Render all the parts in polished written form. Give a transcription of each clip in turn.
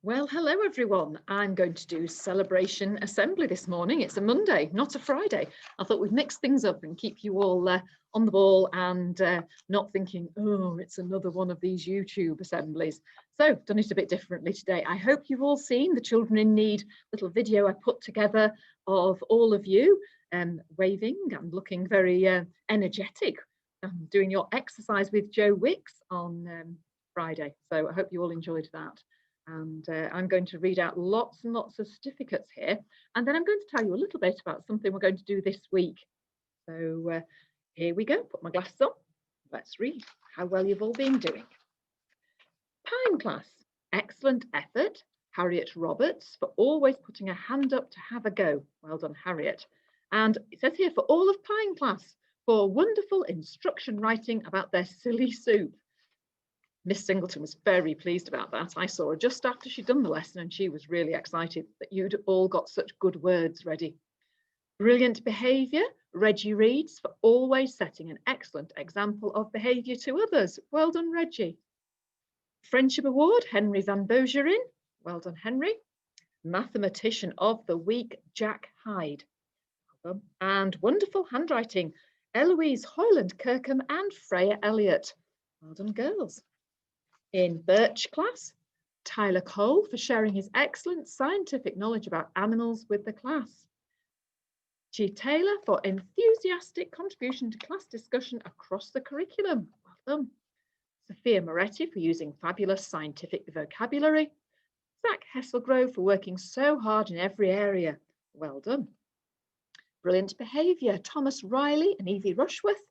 Well, hello everyone. I'm going to do celebration assembly this morning. It's a Monday, not a Friday. I thought we'd mix things up and keep you all on the ball and not thinking, oh, it's another one of these YouTube assemblies. So done it a bit differently today. I hope you've all seen the Children in Need little video I put together of all of you waving and looking very energetic, doing your exercise with Joe Wicks on Friday. So I hope you all enjoyed that. And I'm going to read out lots and lots of certificates here, and then I'm going to tell you a little bit about something we're going to do this week. So here we go, put my glasses on, let's read how well you've all been doing. Pine class, excellent effort, Harriet Roberts, for always putting a hand up to have a go. Well done, Harriet. And it says here for all of Pine class, for wonderful instruction writing about their silly soup. Miss Singleton was very pleased about that. I saw her just after she'd done the lesson and she was really excited that you'd all got such good words ready. Brilliant behaviour, Reggie reads, for always setting an excellent example of behaviour to others. Well done, Reggie. Friendship Award, Henry Van Bogerin. Well done, Henry. Mathematician of the Week, Jack Hyde. And wonderful handwriting, Eloise Hoyland Kirkham and Freya Elliott. Well done, girls. In Birch class, Tyler Cole for sharing his excellent scientific knowledge about animals with the class. G. Taylor for enthusiastic contribution to class discussion across the curriculum. Well done. Sophia Moretti for using fabulous scientific vocabulary. Zach Hesselgrove for working so hard in every area. Well done. Brilliant behaviour, Thomas Riley and Evie Rushworth.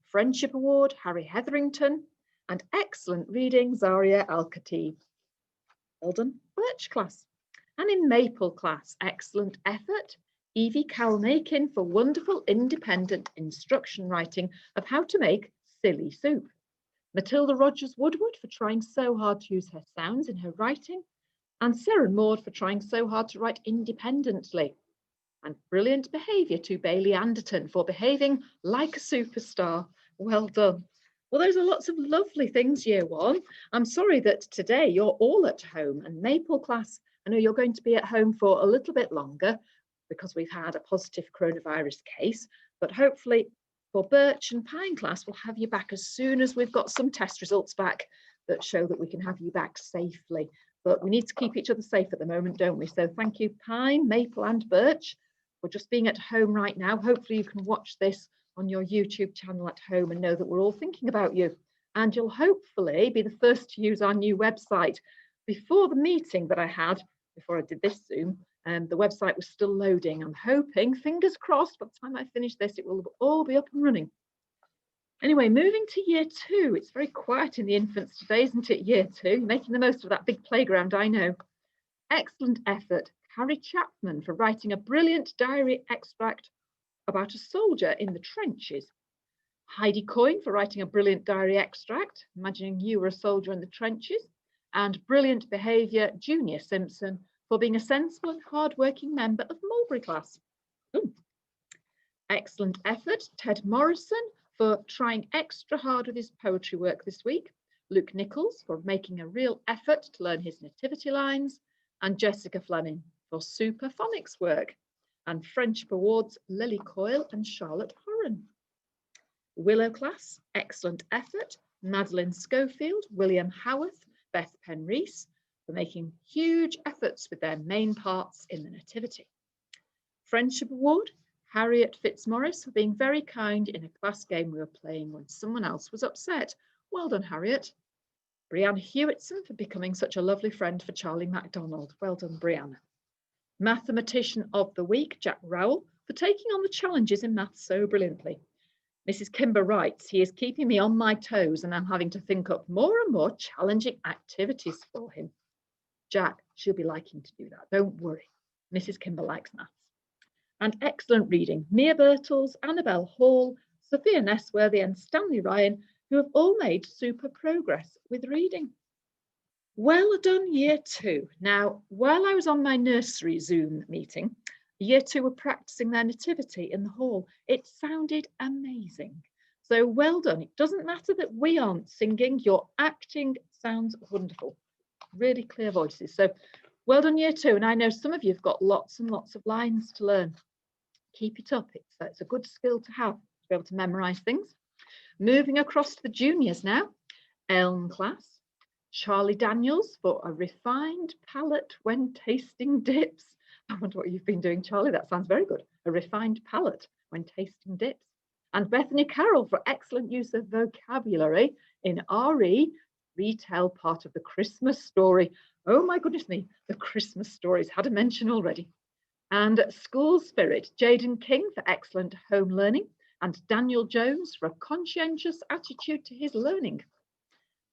Friendship Award, Harry Hetherington. And excellent reading, Zaria Al-Khatib. Well done, Birch class. And in Maple class, excellent effort, Evie Kalmakin for wonderful independent instruction writing of how to make silly soup. Matilda Rogers Woodward for trying so hard to use her sounds in her writing. And Sarah Maud for trying so hard to write independently. And brilliant behaviour to Bailey Anderton for behaving like a superstar. Well done. Well, those are lots of lovely things, year one. I'm sorry that today you're all at home, and Maple class, I know you're going to be at home for a little bit longer because we've had a positive coronavirus case, but hopefully for Birch and Pine class, we'll have you back as soon as we've got some test results back that show that we can have you back safely. But we need to keep each other safe at the moment, don't we? So thank you, Pine, Maple and Birch, for just being at home right now. Hopefully you can watch this on your YouTube channel at home and know that we're all thinking about you. And you'll hopefully be the first to use our new website. Before the meeting that I had, before I did this Zoom, the website was still loading. I'm hoping, fingers crossed, by the time I finish this, it will all be up and running. Anyway, moving to year two. It's very quiet in the infants today, isn't it, year two? Making the most of that big playground, I know. Excellent effort, Carrie Chapman, for writing a brilliant diary extract about a soldier in the trenches. Heidi Coyne for writing a brilliant diary extract, imagining you were a soldier in the trenches. And brilliant behaviour, Junior Simpson, for being a sensible and hard-working member of Mulberry class. Ooh. Excellent effort, Ted Morrison, for trying extra hard with his poetry work this week. Luke Nichols for making a real effort to learn his nativity lines. And Jessica Fleming for super phonics work. And Friendship Awards, Lily Coyle and Charlotte Horan. Willow class, excellent effort, Madeline Schofield, William Howarth, Beth Penreese for making huge efforts with their main parts in the Nativity. Friendship Award, Harriet Fitzmaurice for being very kind in a class game we were playing when someone else was upset. Well done, Harriet. Brianna Hewitson for becoming such a lovely friend for Charlie MacDonald. Well done, Brianna. Mathematician of the Week, Jack Rowell, for taking on the challenges in maths so brilliantly. Mrs. Kimber writes, he is keeping me on my toes and I'm having to think up more and more challenging activities for him. Jack, she'll be liking to do that, don't worry. Mrs. Kimber likes maths. And excellent reading, Mia Birtles, Annabelle Hall, Sophia Nessworthy and Stanley Ryan, who have all made super progress with reading. Well done, year two. Now, while I was on my nursery Zoom meeting, year two were practicing their nativity in the hall. It sounded amazing. So well done. It doesn't matter that we aren't singing, your acting sounds wonderful. really clear voices. So well done, year 2. And I know some of you have got lots and lots of lines to learn. Keep it up. It's a good skill to have, to be able to memorize things. Moving across to the juniors now. Elm class. Charlie Daniels for a refined palate when tasting dips. I wonder what you've been doing, Charlie. That sounds very good. A refined palate when tasting dips. And Bethany Carroll for excellent use of vocabulary in RE, retell part of the Christmas story. Oh my goodness me, the Christmas stories had a mention already. And School Spirit, Jaden King for excellent home learning, and Daniel Jones for a conscientious attitude to his learning.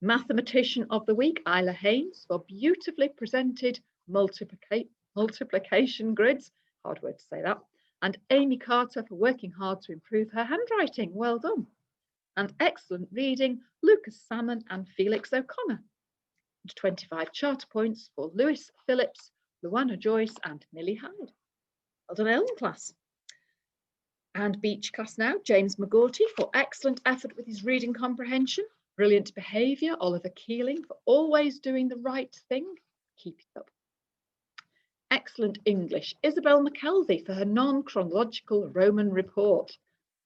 Mathematician of the Week, Isla Haynes for beautifully presented multiplication grids, hard word to say that, and Amy Carter for working hard to improve her handwriting. Well done. And excellent reading, Lucas Salmon and Felix O'Connor. And 25 charter points for Lewis Phillips, Luana Joyce and Millie Hyde. Well done, Elm class. And Beach class now, James McGaughty for excellent effort with his reading comprehension. Brilliant behaviour, Oliver Keeling for always doing the right thing. Keep it up. Excellent English, Isabel McKelvey for her non-chronological Roman report.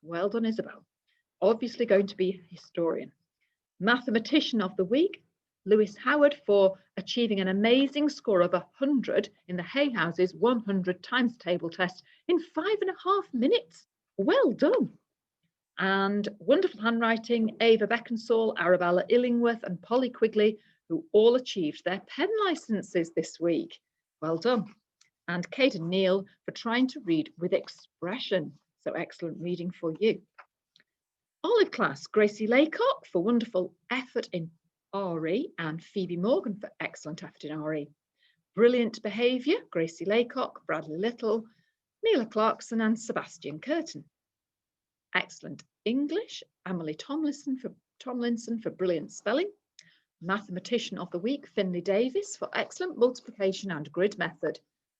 Well done, Isabel. Obviously going to be a historian. Mathematician of the Week, Lewis Howard for achieving an amazing score of 100 in the Hay House's 100 times table test in 5.5 minutes. Well done. And wonderful handwriting, Ava Beckensall, Arabella Illingworth and Polly Quigley, who all achieved their pen licenses this week. Well done. And Caden Neal for trying to read with expression. So excellent reading for you. Olive class, Gracie Laycock for wonderful effort in RE and Phoebe Morgan for excellent effort in RE. Brilliant behaviour, Gracie Laycock, Bradley Little, Mila Clarkson and Sebastian Curtin. Excellent English, Emily Tomlinson for brilliant spelling. Mathematician of the Week, Finley Davis for excellent multiplication and grid method.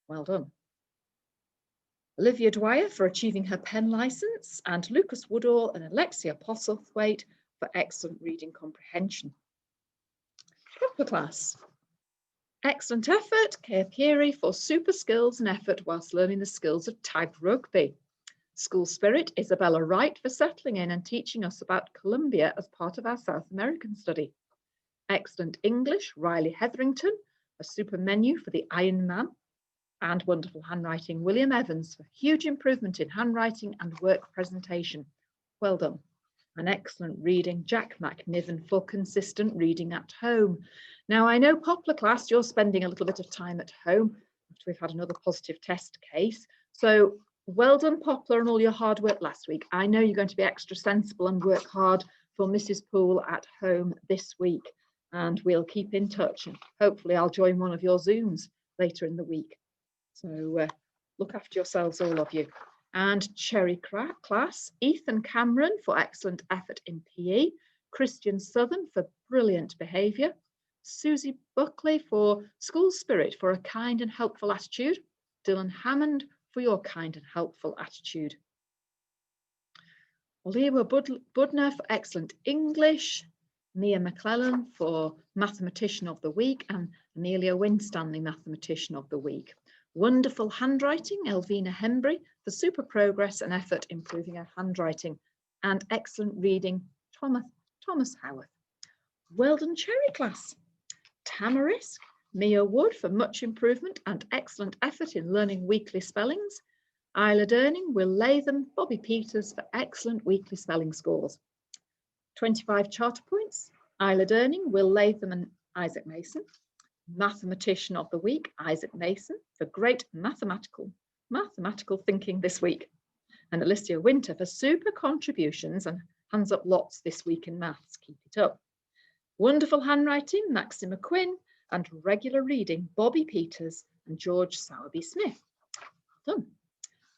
Well done. Olivia Dwyer for achieving her pen licence, and Lucas Woodall and Alexia Postlethwaite for excellent reading comprehension. Proper class. Excellent effort, Kaya Peary for super skills and effort whilst learning the skills of tag rugby. School Spirit, Isabella Wright for settling in and teaching us about Colombia as part of our South American study. Excellent English, Riley Hetherington, a super menu for the Iron Man. And wonderful handwriting, William Evans for huge improvement in handwriting and work presentation. Well done. An excellent reading, Jack McNiven for consistent reading at home. Now I know Poplar class, you're spending a little bit of time at home after we've had another positive test case. So well done, Poplar, and all your hard work last week. I know you're going to be extra sensible and work hard for Mrs. Poole at home this week. And we'll keep in touch. And hopefully I'll join one of your Zooms later in the week. So look after yourselves, all of you. And Cherry class, Ethan Cameron for excellent effort in PE. Christian Southern for brilliant behaviour. Susie Buckley for School Spirit for a kind and helpful attitude. Dylan Hammond for your kind and helpful attitude. Oliva Budner for excellent English. Mia McClellan for Mathematician of the Week, and Amelia Winstanley, Mathematician of the Week. Wonderful handwriting, Elvina Hembry for super progress and effort improving her handwriting. And excellent reading, Thomas Howarth. Well done, Cherry class. Tamarisk, Mia Wood for much improvement and excellent effort in learning weekly spellings. Isla Durning, Will Latham, Bobby Peters for excellent weekly spelling scores. 25 charter points, Isla Durning, Will Latham and Isaac Mason. Mathematician of the Week, Isaac Mason for great mathematical thinking this week. And Alicia Winter for super contributions and hands up lots this week in maths. Keep it up. Wonderful handwriting, Maxima Quinn, and regular reading, Bobby Peters and George Sowerby Smith. Done.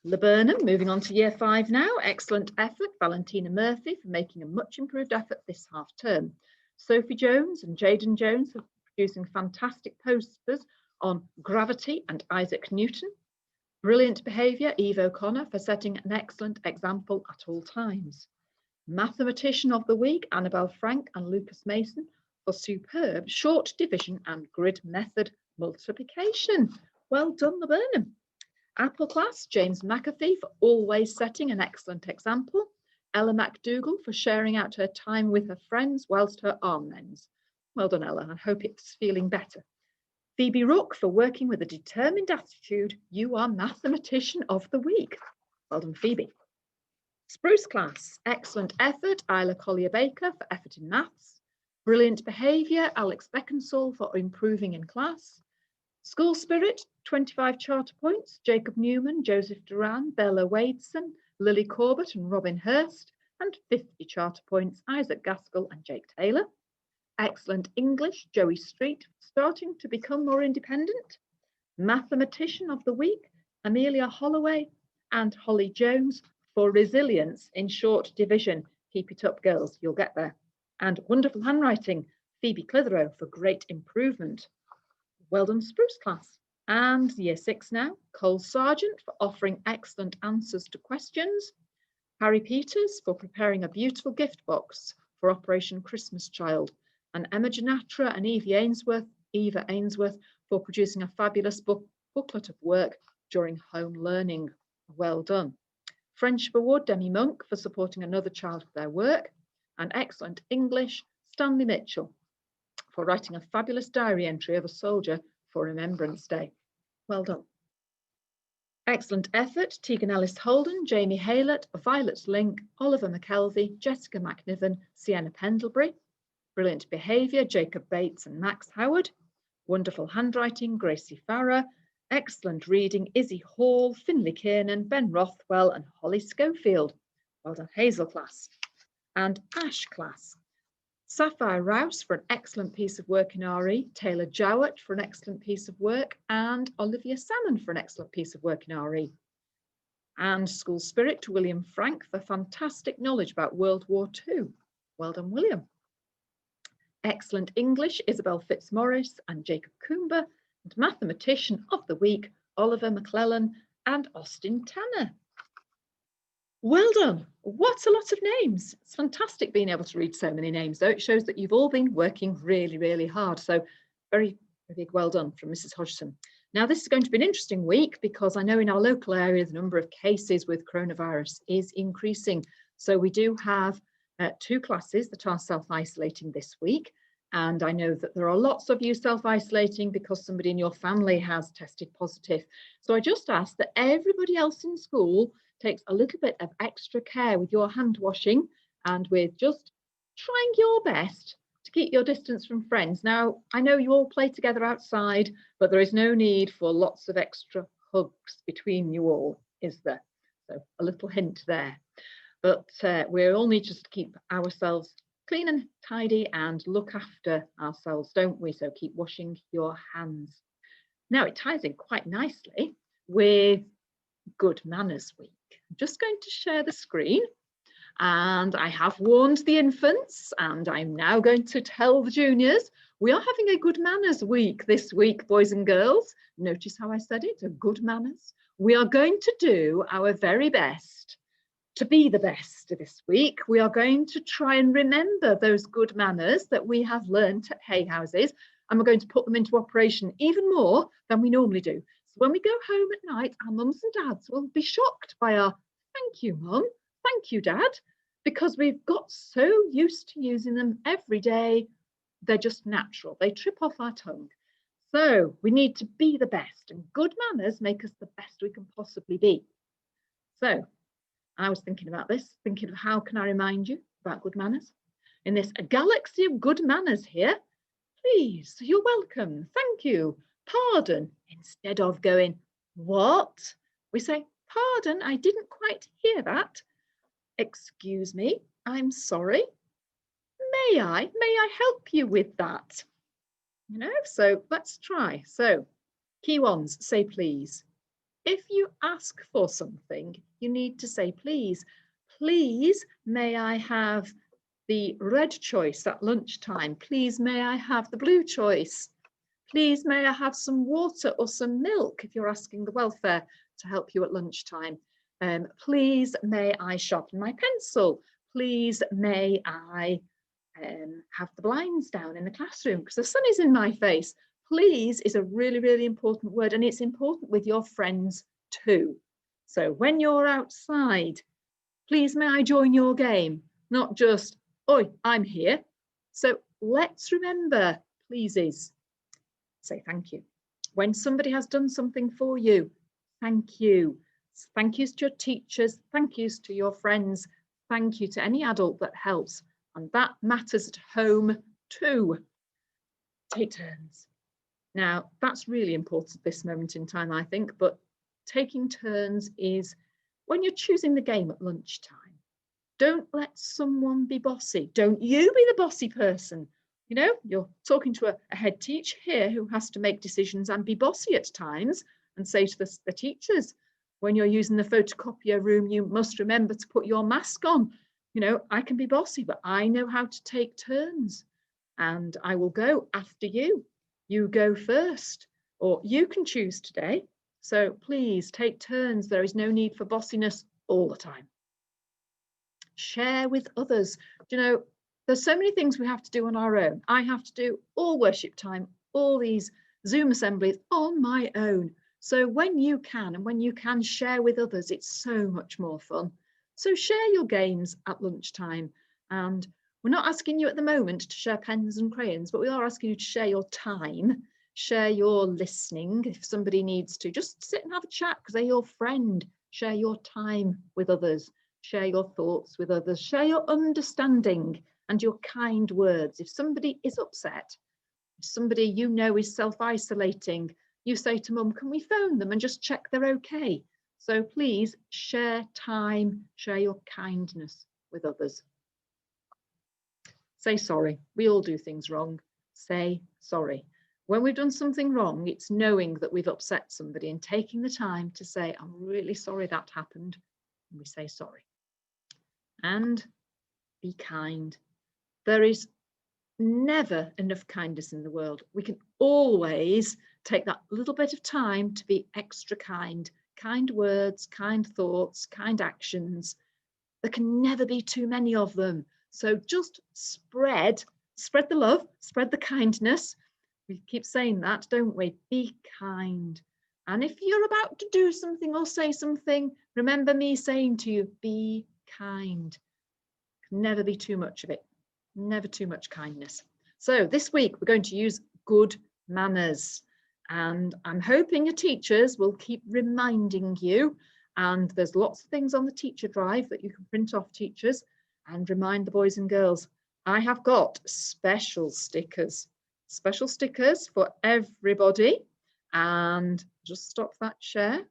Laburnum, moving on to year 5 now. Excellent effort, Valentina Murphy for making a much improved effort this half term. Sophie Jones and Jaden Jones for producing fantastic posters on gravity and Isaac Newton. Brilliant behaviour, Eve O'Connor for setting an excellent example at all times. Mathematician of the Week, Annabelle Frank and Lucas Mason for superb short division and grid method multiplication. Well done, Laburnum. Apple class, James McAfee for always setting an excellent example. Ella MacDougall for sharing out her time with her friends whilst her arm mends. Well done, Ella. I hope it's feeling better. Phoebe Rook for working with a determined attitude. You are mathematician of the week. Well done, Phoebe. Spruce class, excellent effort. Isla Collier-Baker for effort in maths. Brilliant behaviour, Alex Beckinsale for improving in class. School spirit, 25 charter points. Jacob Newman, Joseph Duran, Bella Wadeson, Lily Corbett and Robin Hurst. And 50 charter points, Isaac Gaskell and Jake Taylor. Excellent English, Joey Street, starting to become more independent. Mathematician of the week, Amelia Holloway and Holly Jones for resilience in short division. Keep it up, girls, you'll get there. And wonderful handwriting, Phoebe Clitheroe for great improvement. Well done, Spruce class. And year 6 now, Cole Sargent for offering excellent answers to questions. Harry Peters for preparing a beautiful gift box for Operation Christmas Child. And Emma Janatra and Eva Ainsworth for producing a fabulous booklet of work during home learning. Well done. Friendship Award, Demi Monk for supporting another child with their work. And excellent English, Stanley Mitchell for writing a fabulous diary entry of a soldier for Remembrance Day. Well done. Excellent effort, Tegan Ellis Holden, Jamie Haylett, Violet Link, Oliver McKelvey, Jessica McNiven, Sienna Pendlebury. Brilliant behaviour, Jacob Bates and Max Howard. Wonderful handwriting, Gracie Farrer. Excellent reading, Izzy Hall, Finley Kiernan, Ben Rothwell and Holly Schofield. Well done, Hazel class. And Ash class. Sapphire Rouse for an excellent piece of work in RE, Taylor Jowett for an excellent piece of work, and Olivia Salmon for an excellent piece of work in RE. And School Spirit, William Frank for fantastic knowledge about World War II. Well done, William. Excellent English, Isabel Fitzmaurice and Jacob Coomber, and Mathematician of the Week, Oliver McClellan and Austin Tanner. Well done. What a lot of names. It's fantastic being able to read so many names, though. It shows that you've all been working really, really hard. So very big well done from Mrs. Hodgson. Now, this is going to be an interesting week because I know in our local area, the number of cases with coronavirus is increasing. So we do have 2 classes that are self-isolating this week. And I know that there are lots of you self-isolating because somebody in your family has tested positive. So I just ask that everybody else in school takes a little bit of extra care with your hand washing and with just trying your best to keep your distance from friends. Now, I know you all play together outside, but there is no need for lots of extra hugs between you all, is there? So a little hint there. But we all need just to keep ourselves clean and tidy and look after ourselves, don't we? So keep washing your hands. Now, it ties in quite nicely with Good Manners Week. I'm just going to share the screen, and I have warned the infants, and I'm now going to tell the juniors, we are having a Good Manners Week this week, boys and girls. Notice how I said it, a good manners. We are going to do our very best to be the best this week. We are going to try and remember those good manners that we have learnt at Hay Houses, and we're going to put them into operation even more than we normally do. So when we go home at night, our mums and dads will be shocked by our thank you, mum, thank you, dad, because we've got so used to using them every day. They're just natural. They trip off our tongue. So we need to be the best, and good manners make us the best we can possibly be. So I was thinking about this, thinking of how can I remind you about good manners? In this galaxy of good manners here, please, you're welcome, thank you, pardon. Instead of going, what? We say, pardon, I didn't quite hear that. Excuse me, I'm sorry. May I help you with that? You know, so let's try. So key ones, say please. If you ask for something, you need to say, please. Please, may I have the red choice at lunchtime? Please, may I have the blue choice? Please, may I have some water or some milk if you're asking the welfare to help you at lunchtime? Please, may I sharpen my pencil? Please, may I have the blinds down in the classroom because the sun is in my face. Please is a really, really important word, and it's important with your friends too. So when you're outside, please may I join your game? Not just, oi, I'm here. So let's remember pleases. Say thank you. When somebody has done something for you, thank you. Thank yous to your teachers, thank yous to your friends, thank you to any adult that helps. And that matters at home too. Take turns. Now, that's really important at this moment in time, I think, but taking turns is when you're choosing the game at lunchtime. Don't let someone be bossy. Don't you be the bossy person. You know, you're talking to a head teacher here who has to make decisions and be bossy at times and say to the teachers, when you're using the photocopier room, you must remember to put your mask on. You know, I can be bossy, but I know how to take turns and I will go after you. You go first, or you can choose today. So please take turns. There is no need for bossiness all the time. Share with others. You know, there's so many things we have to do on our own. I have to do all worship time, all these Zoom assemblies on my own. So when you can, and when you can share with others, it's so much more fun. So share your games at lunchtime. And we're not asking you at the moment to share pens and crayons, but we are asking you to share your time, share your listening. If somebody needs to, just sit and have a chat because they're your friend. Share your time with others. Share your thoughts with others. Share your understanding and your kind words. If somebody is upset, if somebody you know is self-isolating, you say to mum, can we phone them and just check they're okay? So please share time, share your kindness with others. Say sorry. We all do things wrong. Say sorry. When we've done something wrong, it's knowing that we've upset somebody and taking the time to say, I'm really sorry that happened. And we say sorry. And be kind. There is never enough kindness in the world. We can always take that little bit of time to be extra kind. Kind words, kind thoughts, kind actions. There can never be too many of them. So just spread the love, spread the kindness. We keep saying that, don't we? Be kind. And if you're about to do something or say something, remember me saying to you, be kind. Can never be too much of it. Never too much kindness. So this week we're going to use good manners. And I'm hoping your teachers will keep reminding you. And there's lots of things on the teacher drive that you can print off, teachers, and remind the boys and girls. I have got special stickers for everybody. And just stop that share.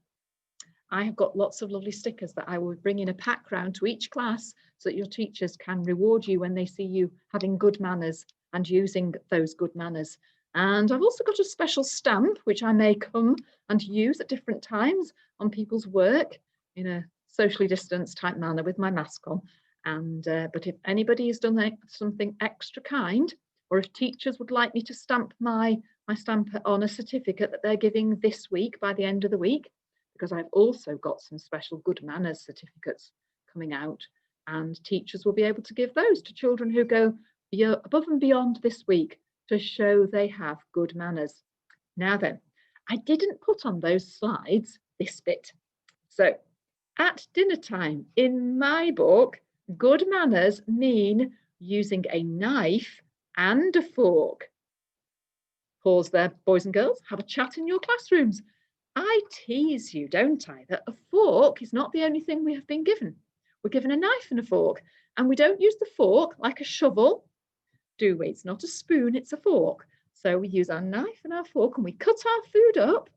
I have got lots of lovely stickers that I will bring in a pack round to each class so that your teachers can reward you when they see you having good manners and using those good manners. And I've also got a special stamp which I may come and use at different times on people's work in a socially distanced type manner with my mask on. And but if anybody has done something extra kind, or if teachers would like me to stamp my stamp on a certificate that they're giving this week by the end of the week, because I've also got some special good manners certificates coming out, and teachers will be able to give those to children who go above and beyond this week to show they have good manners. Now then, I didn't put on those slides this bit. So at dinner time, in my book, good manners mean using a knife and a fork. Pause there, boys and girls, have a chat in your classrooms. I tease you, don't I, that a fork is not the only thing we have been given. We're given a knife and a fork, and we don't use the fork like a shovel, do we? It's not a spoon, it's a fork. So we use our knife and our fork and we cut our food up,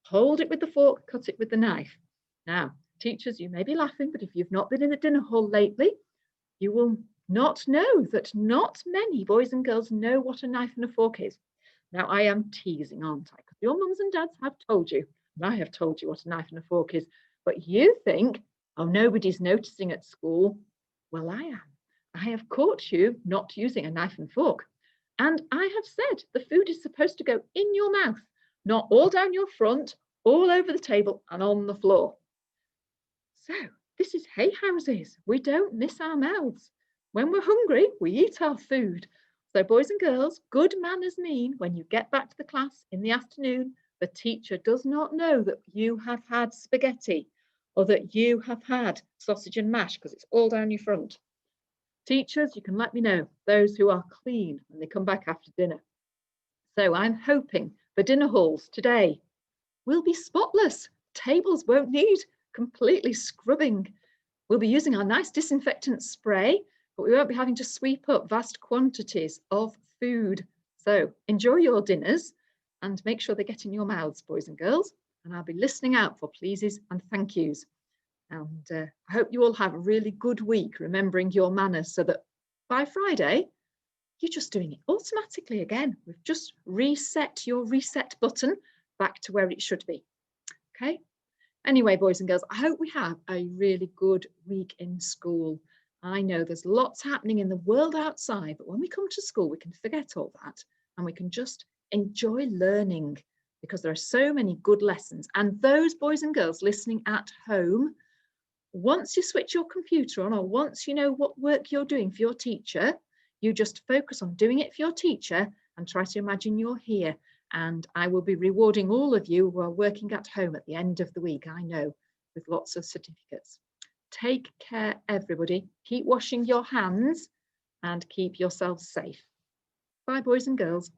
hold it with the fork, cut it with the knife. Now, teachers, you may be laughing, but if you've not been in the dinner hall lately, you will not know that not many boys and girls know what a knife and a fork is. Now, I am teasing, aren't I? Because your mums and dads have told you, and I have told you what a knife and a fork is, but you think, oh, nobody's noticing at school. Well, I am. I have caught you not using a knife and fork. And I have said the food is supposed to go in your mouth, not all down your front, all over the table and on the floor. So this is hay houses. We don't miss our mouths. When we're hungry, we eat our food. So boys and girls, good manners mean when you get back to the class in the afternoon, the teacher does not know that you have had spaghetti or that you have had sausage and mash because it's all down your front. Teachers, you can let me know, those who are clean when they come back after dinner. So I'm hoping the dinner halls today will be spotless. Tables won't need completely scrubbing. We'll be using our nice disinfectant spray, but we won't be having to sweep up vast quantities of food. So enjoy your dinners and make sure they get in your mouths, boys and girls. And I'll be listening out for pleases and thank yous. And I hope you all have a really good week, remembering your manners so that by Friday, you're just doing it automatically again. We've just reset your reset button back to where it should be. Okay. Anyway, boys and girls, I hope we have a really good week in school. I know there's lots happening in the world outside, but when we come to school, we can forget all that and we can just enjoy learning because there are so many good lessons. And those boys and girls listening at home, once you switch your computer on or once you know what work you're doing for your teacher, you just focus on doing it for your teacher and try to imagine you're here. And I will be rewarding all of you who are working at home at the end of the week, I know, with lots of certificates. Take care, everybody. Keep washing your hands and keep yourselves safe. Bye, boys and girls.